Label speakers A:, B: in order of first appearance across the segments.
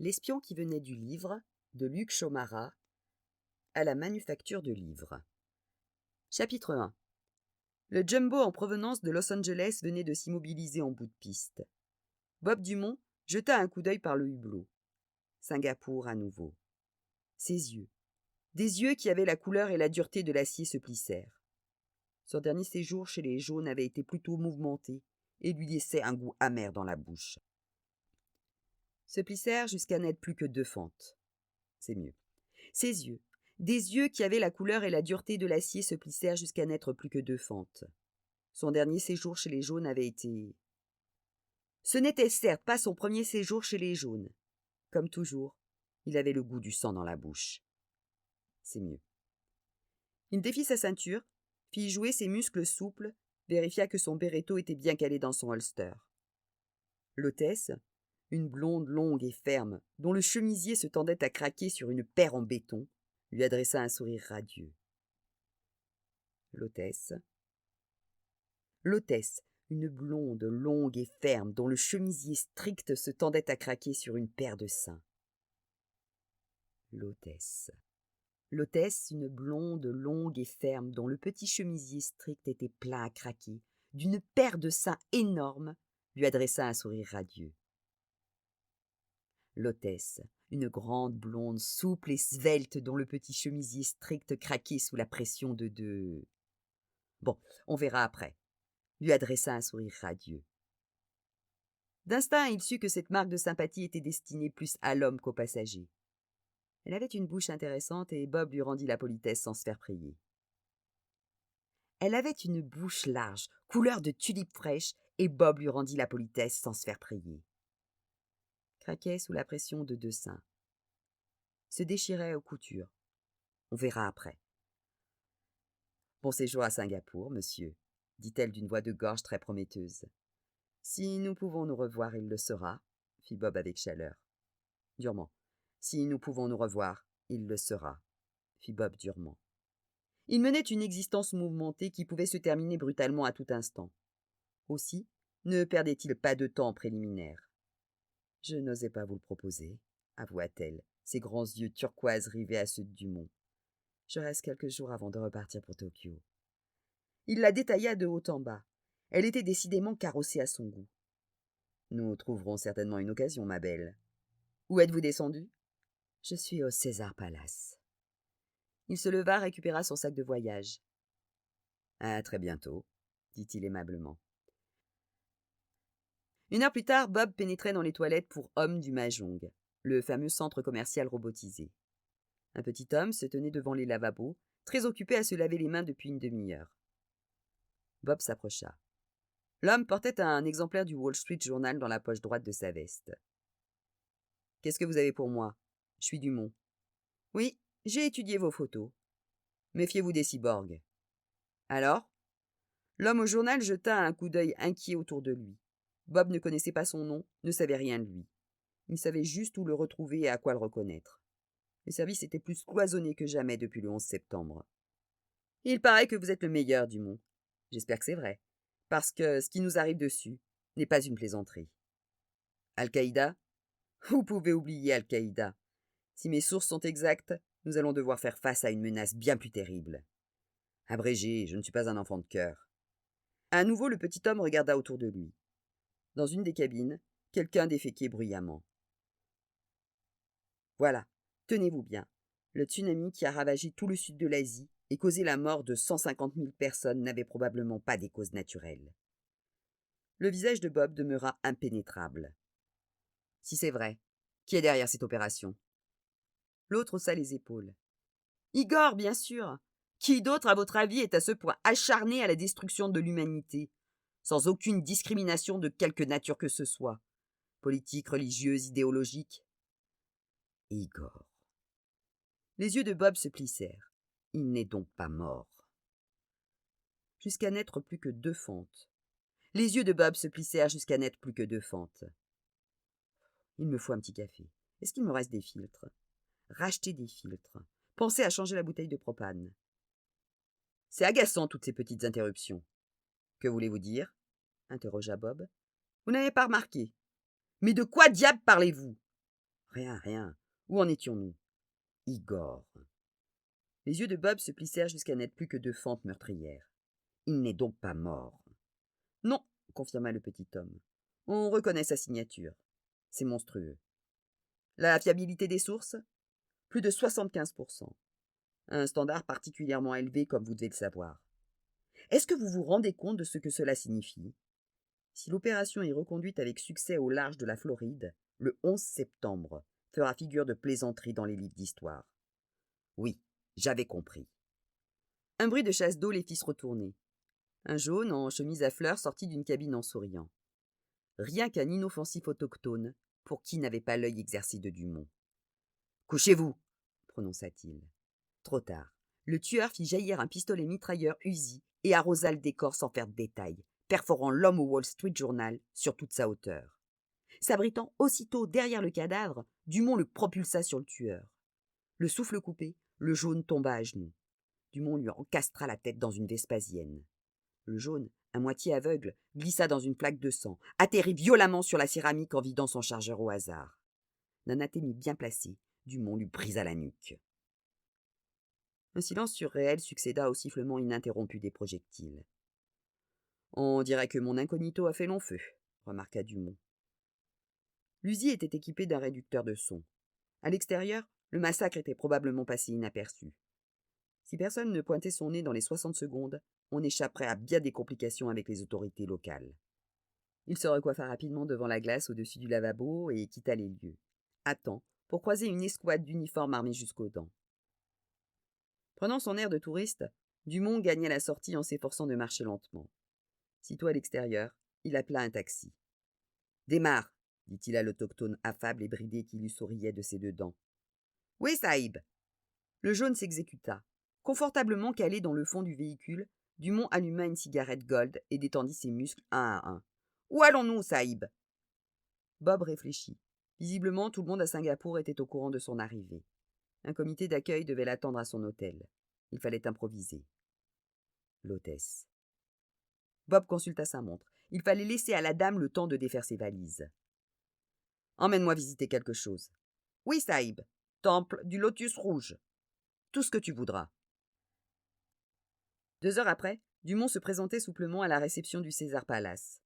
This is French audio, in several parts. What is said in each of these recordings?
A: L'espion qui venait du livre, de Luc Chaumarat, à la manufacture de livres. Chapitre 1. Le jumbo en provenance de Los Angeles venait de s'immobiliser en bout de piste. Bob Dumont jeta un coup d'œil par le hublot. Singapour à nouveau. Ses yeux, des yeux qui avaient la couleur et la dureté de l'acier, se plissèrent. Son dernier séjour chez les jaunes avait été plutôt mouvementé et lui laissait un goût amer dans la bouche. Se plissèrent jusqu'à n'être plus que 2 fentes. C'est mieux. Ses yeux, des yeux qui avaient la couleur et la dureté de l'acier, se plissèrent jusqu'à n'être plus que 2 fentes. Son dernier séjour chez les jaunes avait été... Ce n'était certes pas son premier séjour chez les jaunes. Comme toujours, il avait le goût du sang dans la bouche. C'est mieux. Il défit sa ceinture, fit jouer ses muscles souples, vérifia que son berretto était bien calé dans son holster. L'hôtesse, une blonde longue et ferme, dont le chemisier se tendait à craquer sur une paire en béton, lui adressa un sourire radieux. L'hôtesse, une blonde longue et ferme, dont le chemisier strict se tendait à craquer sur une paire de seins. L'hôtesse, une blonde longue et ferme, dont le petit chemisier strict était plein à craquer, d'une paire de seins énormes, lui adressa un sourire radieux. L'hôtesse, une grande blonde souple et svelte, dont le petit chemisier strict craquait sous la pression de 2... Bon, on verra après, lui adressa un sourire radieux. D'instinct, il sut que cette marque de sympathie était destinée plus à l'homme qu'au passager. Elle avait une bouche intéressante et Bob lui rendit la politesse sans se faire prier. Elle avait une bouche large, couleur de tulipe fraîche, et Bob lui rendit la politesse sans se faire prier. Craquait sous la pression de 2 seins. Se déchirait aux coutures. On verra après. Bon séjour à Singapour, monsieur, dit-elle d'une voix de gorge très prometteuse. Si nous pouvons nous revoir, il le sera, fit Bob avec chaleur. Durement. Si nous pouvons nous revoir, il le sera, fit Bob durement. Il menait une existence mouvementée qui pouvait se terminer brutalement à tout instant. Aussi, ne perdait-il pas de temps préliminaire. Je n'osais pas vous le proposer, avoua-t-elle, ses grands yeux turquoise rivés à ceux de Dumont. Je reste quelques jours avant de repartir pour Tokyo. Il la détailla de haut en bas. Elle était décidément carrossée à son goût. Nous trouverons certainement une occasion, ma belle. Où êtes-vous descendue ? Je suis au César Palace. Il se leva, récupéra son sac de voyage. À très bientôt, dit-il aimablement. 1 heure plus tard, Bob pénétrait dans les toilettes pour hommes du Mahjong, le fameux centre commercial robotisé. Un petit homme se tenait devant les lavabos, très occupé à se laver les mains depuis une demi-heure. Bob s'approcha. L'homme portait un exemplaire du Wall Street Journal dans la poche droite de sa veste. « Qu'est-ce que vous avez pour moi ? Je suis Dumont. »« Oui, j'ai étudié vos photos. Méfiez-vous des cyborgs. »« Alors ?» L'homme au journal jeta un coup d'œil inquiet autour de lui. Bob ne connaissait pas son nom, ne savait rien de lui. Il savait juste où le retrouver et à quoi le reconnaître. Le service était plus cloisonné que jamais depuis le 11 septembre. « Il paraît que vous êtes le meilleur, Dumont. J'espère que c'est vrai, parce que ce qui nous arrive dessus n'est pas une plaisanterie. » « Al-Qaïda ? Vous pouvez oublier Al-Qaïda. Si mes sources sont exactes, nous allons devoir faire face à une menace bien plus terrible. Abrégé, je ne suis pas un enfant de cœur. » À nouveau, le petit homme regarda autour de lui. Dans une des cabines, quelqu'un déféquait bruyamment. Voilà, tenez-vous bien. Le tsunami qui a ravagé tout le sud de l'Asie et causé la mort de 150 000 personnes n'avait probablement pas des causes naturelles. Le visage de Bob demeura impénétrable. Si c'est vrai, qui est derrière cette opération ? L'autre haussa les épaules. Igor, bien sûr. Qui d'autre, à votre avis, est à ce point acharné à la destruction de l'humanité, sans aucune discrimination de quelque nature que ce soit, politique, religieuse, idéologique ? Igor. Les yeux de Bob se plissèrent. Il n'est donc pas mort. Jusqu'à n'être plus que 2 fentes. Les yeux de Bob se plissèrent jusqu'à n'être plus que 2 fentes. Il me faut un petit café. Est-ce qu'il me reste des filtres ? Racheter des filtres. Pensez à changer la bouteille de propane. C'est agaçant, toutes ces petites interruptions. Que voulez-vous dire ? Interrogea Bob. Vous n'avez pas remarqué. Mais de quoi diable parlez-vous ? Rien, rien. Où en étions-nous? Igor. Les yeux de Bob se plissèrent jusqu'à n'être plus que deux fentes meurtrières. Il n'est donc pas mort. Non, confirma le petit homme. On reconnaît sa signature. C'est monstrueux. La fiabilité des sources? Plus de 75%. Un standard particulièrement élevé, comme vous devez le savoir. Est-ce que vous vous rendez compte de ce que cela signifie? Si l'opération est reconduite avec succès au large de la Floride, le 11 septembre fera figure de plaisanterie dans les livres d'histoire. Oui, j'avais compris. Un bruit de chasse d'eau les fit se retourner. Un jaune en chemise à fleurs sortit d'une cabine en souriant. Rien qu'un inoffensif autochtone, pour qui n'avait pas l'œil exercé de Dumont. « Couchez-vous » prononça-t-il. Trop tard. Le tueur fit jaillir un pistolet mitrailleur Uzi et arrosa le décor sans faire de détails, perforant l'homme au Wall Street Journal sur toute sa hauteur. S'abritant aussitôt derrière le cadavre, Dumont le propulsa sur le tueur. Le souffle coupé, le jaune tomba à genoux. Dumont lui encastra la tête dans une Vespasienne. Le jaune, à moitié aveugle, glissa dans une flaque de sang, atterrit violemment sur la céramique en vidant son chargeur au hasard. D'un anatémie bien placé, Dumont lui brisa la nuque. Un silence surréel succéda au sifflement ininterrompu des projectiles. « On dirait que mon incognito a fait long feu », remarqua Dumont. L'Uzi était équipé d'un réducteur de son. À l'extérieur, le massacre était probablement passé inaperçu. Si personne ne pointait son nez dans les 60 secondes, on échapperait à bien des complications avec les autorités locales. Il se recoiffa rapidement devant la glace au-dessus du lavabo et quitta les lieux, à temps pour croiser une escouade d'uniformes armés jusqu'aux dents. Prenant son air de touriste, Dumont gagna la sortie en s'efforçant de marcher lentement. Sitôt à l'extérieur, il appela un taxi. « Démarre !» dit-il à l'autochtone affable et bridé qui lui souriait de ses deux dents. « Oui, Saïb !» Le jaune s'exécuta. Confortablement calé dans le fond du véhicule, Dumont alluma une cigarette Gold et détendit ses muscles un à un. « Où allons-nous, Saïb ?» Bob réfléchit. Visiblement, tout le monde à Singapour était au courant de son arrivée. Un comité d'accueil devait l'attendre à son hôtel. Il fallait improviser. L'hôtesse. Bob consulta sa montre. Il fallait laisser à la dame le temps de défaire ses valises. « Emmène-moi visiter quelque chose. »« Oui, Saïb. Temple du Lotus Rouge. »« Tout ce que tu voudras. » 2 heures après, Dumont se présentait souplement à la réception du César Palace.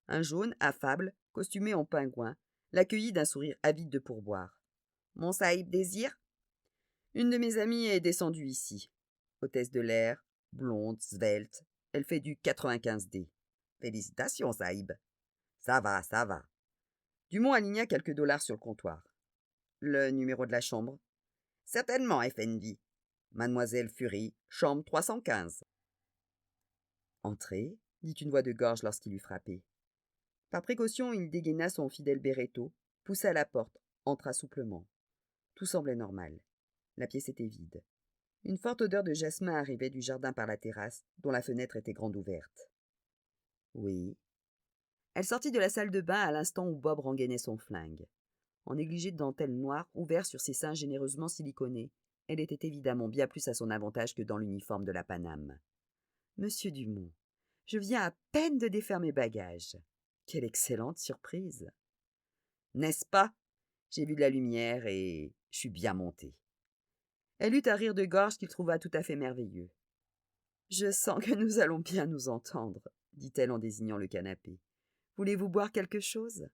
A: Un jaune, affable, costumé en pingouin, l'accueillit d'un sourire avide de pourboire. « Mon Saïb désire ?»« Une de mes amies est descendue ici. Hôtesse de l'air, blonde, svelte. Elle fait du 95D. Félicitations, Saïb. »« Ça va, ça va. » Dumont aligna quelques dollars sur le comptoir. « Le numéro de la chambre ?»« Certainement, Effendi. Mademoiselle Fury, chambre 315. » « Entrez, » dit une voix de gorge lorsqu'il eut frappé. Par précaution, il dégaina son fidèle berretto, poussa la porte, entra souplement. Tout semblait normal. La pièce était vide. Une forte odeur de jasmin arrivait du jardin par la terrasse, dont la fenêtre était grande ouverte. « Oui. » Elle sortit de la salle de bain à l'instant où Bob rengainait son flingue. En négligé de dentelle noire, ouvert sur ses seins généreusement siliconés, elle était évidemment bien plus à son avantage que dans l'uniforme de la Paname. « Monsieur Dumont, je viens à peine de défaire mes bagages. Quelle excellente surprise! » « N'est-ce pas? J'ai vu de la lumière et je suis bien montée. » Elle eut un rire de gorge qu'il trouva tout à fait merveilleux. « Je sens que nous allons bien nous entendre, » dit-elle en désignant le canapé. « Voulez-vous boire quelque chose? »«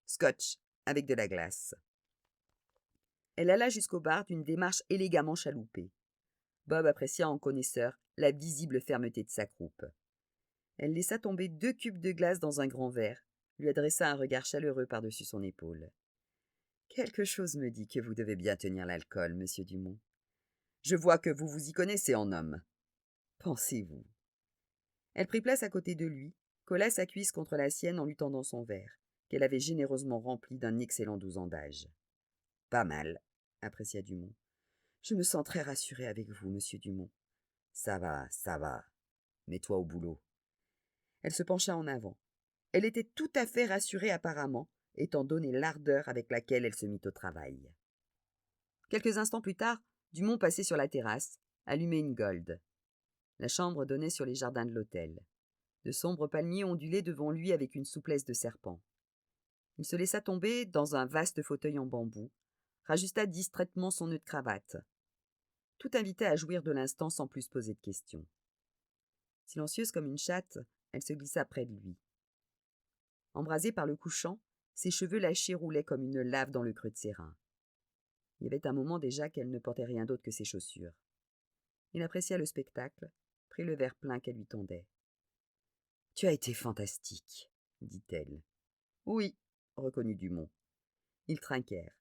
A: Scotch, avec de la glace. » Elle alla jusqu'au bar d'une démarche élégamment chaloupée. Bob apprécia en connaisseur la visible fermeté de sa croupe. Elle laissa tomber 2 cubes de glace dans un grand verre, lui adressa un regard chaleureux par-dessus son épaule. « Quelque chose me dit que vous devez bien tenir l'alcool, monsieur Dumont. Je vois que vous vous y connaissez en homme. Pensez-vous ?» Elle prit place à côté de lui, colla sa cuisse contre la sienne en lui tendant son verre, qu'elle avait généreusement rempli d'un excellent 12 ans d'âge. « Pas mal, » apprécia Dumont. « Je me sens très rassuré avec vous, monsieur Dumont. »« Ça va, ça va. Mets-toi au boulot. » Elle se pencha en avant. Elle était tout à fait rassurée apparemment, étant donné l'ardeur avec laquelle elle se mit au travail. Quelques instants plus tard, Dumont passait sur la terrasse, allumait une Gold. La chambre donnait sur les jardins de l'hôtel. De sombres palmiers ondulaient devant lui avec une souplesse de serpent. Il se laissa tomber dans un vaste fauteuil en bambou, rajusta distraitement son nœud de cravate. Tout invitait à jouir de l'instant sans plus poser de questions. Silencieuse comme une chatte, elle se glissa près de lui. Embrasée par le couchant, ses cheveux lâchés roulaient comme une lave dans le creux de ses reins. Il y avait un moment déjà qu'elle ne portait rien d'autre que ses chaussures. Il apprécia le spectacle, prit le verre plein qu'elle lui tendait. « Tu as été fantastique, » dit-elle. « Oui, » reconnut Dumont. Ils trinquèrent.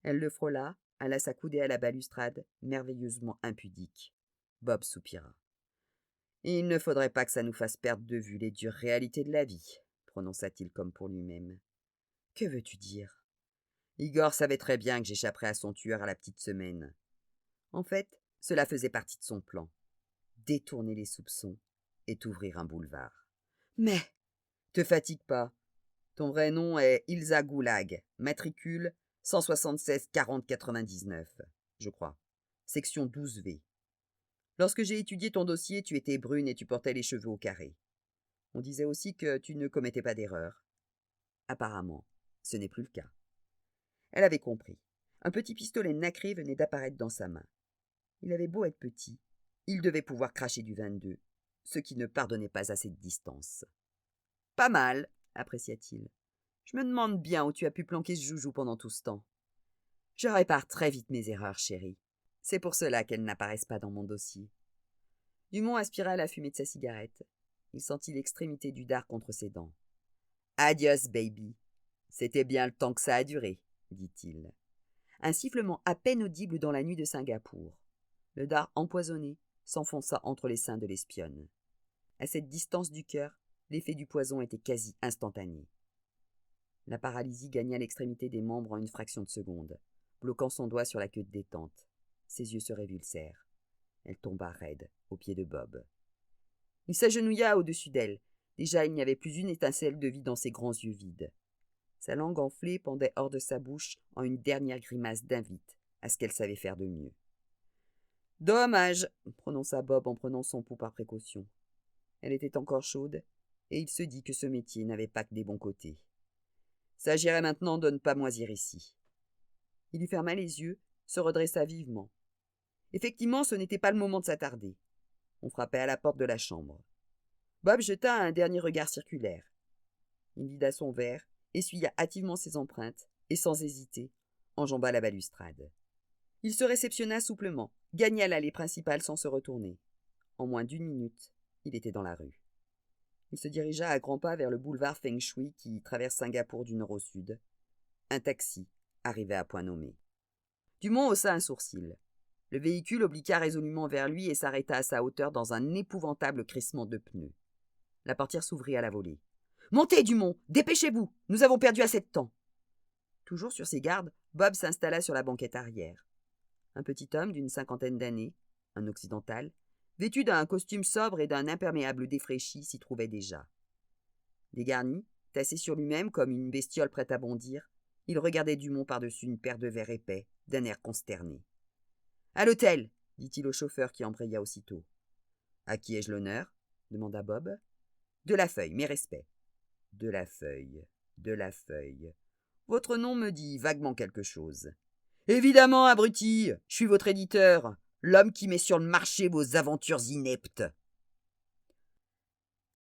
A: Elle le frôla, alla s'accouder à la balustrade, merveilleusement impudique. Bob soupira. « Il ne faudrait pas que ça nous fasse perdre de vue les dures réalités de la vie, » prononça-t-il comme pour lui-même. « Que veux-tu dire ? Igor savait très bien que j'échapperais à son tueur à la petite semaine. En fait, cela faisait partie de son plan. Détourner les soupçons et t'ouvrir un boulevard. Mais, te fatigue pas. Ton vrai nom est Ilsa Goulag, matricule 176 40 99, je crois. Section 12V. Lorsque j'ai étudié ton dossier, tu étais brune et tu portais les cheveux au carré. On disait aussi que tu ne commettais pas d'erreur. Apparemment, ce n'est plus le cas. Elle avait compris. Un petit pistolet nacré venait d'apparaître dans sa main. Il avait beau être petit, il devait pouvoir cracher du 22, ce qui ne pardonnait pas assez de distance. « Pas mal, » apprécia-t-il. « Je me demande bien où tu as pu planquer ce joujou pendant tout ce temps. Je répare très vite mes erreurs, chérie. C'est pour cela qu'elles n'apparaissent pas dans mon dossier. » Dumont aspira la fumée de sa cigarette. Il sentit l'extrémité du dard contre ses dents. « Adios, baby. C'était bien le temps que ça a duré, » dit-il. Un sifflement à peine audible dans la nuit de Singapour. Le dard empoisonné s'enfonça entre les seins de l'espionne. À cette distance du cœur, l'effet du poison était quasi instantané. La paralysie gagna l'extrémité des membres en une fraction de seconde, bloquant son doigt sur la queue de détente. Ses yeux se révulsèrent. Elle tomba raide, aux pieds de Bob. Il s'agenouilla au-dessus d'elle. Déjà, il n'y avait plus une étincelle de vie dans ses grands yeux vides. Sa langue enflée pendait hors de sa bouche en une dernière grimace d'invite à ce qu'elle savait faire de mieux. « Dommage, » prononça Bob en prenant son pouls par précaution. Elle était encore chaude, et il se dit que ce métier n'avait pas que des bons côtés. S'agirait maintenant de ne pas moisir ici. Il lui ferma les yeux, se redressa vivement. Effectivement, ce n'était pas le moment de s'attarder. On frappait à la porte de la chambre. Bob jeta un dernier regard circulaire. Il vida son verre, essuya hâtivement ses empreintes, et sans hésiter, enjamba la balustrade. Il se réceptionna souplement, gagna l'allée principale sans se retourner. En moins d'1 minute, il était dans la rue. Il se dirigea à grands pas vers le boulevard Feng Shui qui traverse Singapour du nord au sud. Un taxi arrivait à point nommé. Dumont haussa un sourcil. Le véhicule obliqua résolument vers lui et s'arrêta à sa hauteur dans un épouvantable crissement de pneus. La portière s'ouvrit à la volée. « Montez, Dumont! Dépêchez-vous! Nous avons perdu assez de temps !» Toujours sur ses gardes, Bob s'installa sur la banquette arrière. Un petit homme d'une 50aine d'années, un occidental, vêtu d'un costume sobre et d'un imperméable défraîchi, s'y trouvait déjà. Dégarni, tassé sur lui-même comme une bestiole prête à bondir, il regardait Dumont par-dessus une paire de verres épais, d'un air consterné. « À l'hôtel !» dit-il au chauffeur qui embraya aussitôt. « À qui ai-je l'honneur ?» demanda Bob. « De la Feuille, mes respects. »« De la Feuille, de la Feuille. Votre nom me dit vaguement quelque chose. »« Évidemment, abruti, je suis votre éditeur, l'homme qui met sur le marché vos aventures ineptes. »